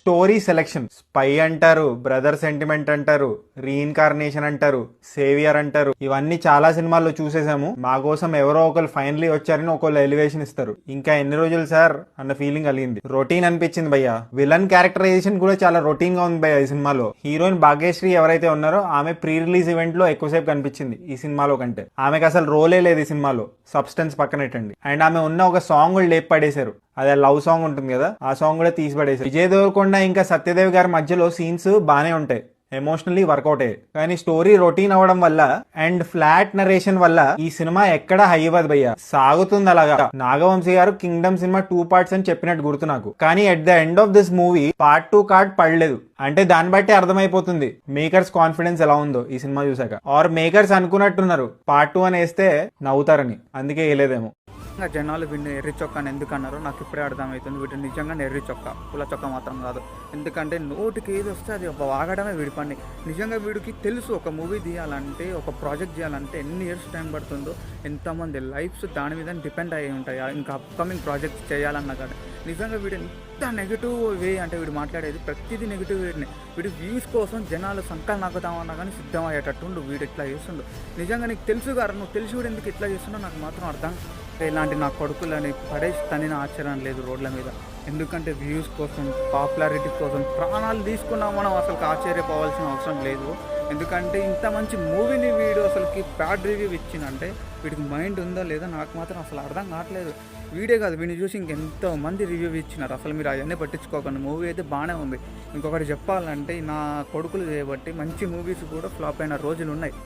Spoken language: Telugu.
స్టోరీ సెలెక్షన్, స్పై అంటారు, బ్రదర్ సెంటిమెంట్ అంటారు, రీఇన్కార్నేషన్ అంటారు, సేవియర్ అంటారు, ఇవన్నీ చాలా సినిమాల్లో చూసేసాము. మా కోసం ఎవరో ఒకరు ఫైనలీ వచ్చారని ఒకళ్ళు ఎలివేషన్ ఇస్తారు. ఇంకా ఎన్ని రోజులు సార్ అన్న ఫీలింగ్ కలిగింది. రొటీన్ అనిపించింది భయ్య. విలన్ క్యారెక్టరైజేషన్ కూడా చాలా రొటీన్ గా ఉంది భయ్య ఈ సినిమాలో. హీరోయిన్ భాగ్యశ్రీ ఎవరైతే ఉన్నారో ఆమె ప్రీ రిలీజ్ ఈవెంట్ లో ఎక్కువసేపు కనిపించింది ఈ సినిమాలో కంటే. ఆమెకు అసలు రోలే లేదు ఈ సినిమాలో, సబ్స్టెన్స్ పక్కనెట్టండి. అండ్ ఆమె ఉన్న ఒక సాంగ్ కూడా లేపు పడేశారు. అదే లవ్ సాంగ్ ఉంటుంది కదా, ఆ సాంగ్ కూడా తీసి పడేశారు. విజయ్ దేవరకొండ ఇంకా సత్యదేవ్ గారి మధ్యలో సీన్స్ బానే ఉంటాయి, ఎమోషనల్లీ వర్కౌట్ అయ్యాయి. కానీ స్టోరీ రొటీన్ అవ్వడం వల్ల అండ్ ఫ్లాట్ నరేషన్ వల్ల ఈ సినిమా ఎక్కడ హై అవ్వదు భయ్య, సాగుతుంది అలాగా. నాగవంశీ గారు కింగ్డమ్ సినిమా 2 parts అని చెప్పినట్టు గుర్తు నాకు. కానీ at the end of this movie part 2 card పడలేదు. అంటే దాన్ని బట్టి అర్థమైపోతుంది మేకర్స్ కాన్ఫిడెన్స్ ఎలా ఉందో ఈ సినిమా చూసాక. ఆర్ మేకర్స్ అనుకున్నట్టున్నారు పార్ట్ 2 అని వేస్తే నవ్వుతారని, అందుకే వేయలేదేమో. జనాలు వీడిని ఎర్రి చొక్కా అని ఎందుకు అన్నారో నాకు ఇప్పుడే అర్థమవుతుంది. వీడు నిజంగానే ఎర్రి చొక్కా, పుల్ల చొక్కా మాత్రం కాదు. ఎందుకంటే నోటికి ఏది వస్తే అది వాగడమే వీడి పని. నిజంగా వీడికి తెలుసు ఒక మూవీ తీయాలంటే, ఒక ప్రాజెక్ట్ చేయాలంటే ఎన్ని ఇయర్స్ టైం పడుతుందో, ఎంతమంది లైఫ్స్ దాని మీద డిపెండ్ అయ్యి ఉంటాయి ఇంకా అప్కమింగ్ ప్రాజెక్ట్స్ చేయాలన్నా కానీ. నిజంగా వీడు ఎంత నెగిటివ్ వే అంటే వీడు మాట్లాడేది ప్రతిదీ నెగిటివ్ వేని. వీడు వ్యూస్ కోసం జనాలు సంకలు నగ్గుతామన్నా కానీ సిద్ధమయ్యేటట్టుండు వీడు ఇట్లా చేస్తుండు. నిజంగా నీకు తెలుసు గారు, నువ్వు తెలిసి కూడా ఎందుకు ఇట్లా చేస్తున్నా నాకు మాత్రం అర్థం. ఇలాంటి నా కొడుకులని పడేసి తనిన ఆశ్చర్యం లేదు రోడ్ల మీద. ఎందుకంటే వ్యూస్ కోసం, పాపులారిటీ కోసం ప్రాణాలు తీసుకున్నాం మనం. అసలు ఆశ్చర్యపోవాల్సిన అవసరం లేదు. ఎందుకంటే ఇంత మంచి మూవీని వీడు అసలుకి బ్యాడ్ రివ్యూ ఇచ్చిందంటే వీడికి మైండ్ ఉందో లేదో నాకు మాత్రం అసలు అర్థం కావట్లేదు. వీడే కాదు, వీడిని చూసి ఇంకెంతో మంది రివ్యూ ఇచ్చినారు. అసలు మీరు అవన్నీ పట్టించుకోకండి, మూవీ అయితే బాగానే ఉంది. ఇంకొకటి చెప్పాలంటే నా కొడుకులు చేయబట్టి మంచి మూవీస్ కూడా ఫ్లాప్ అయిన రోజులు ఉన్నాయి.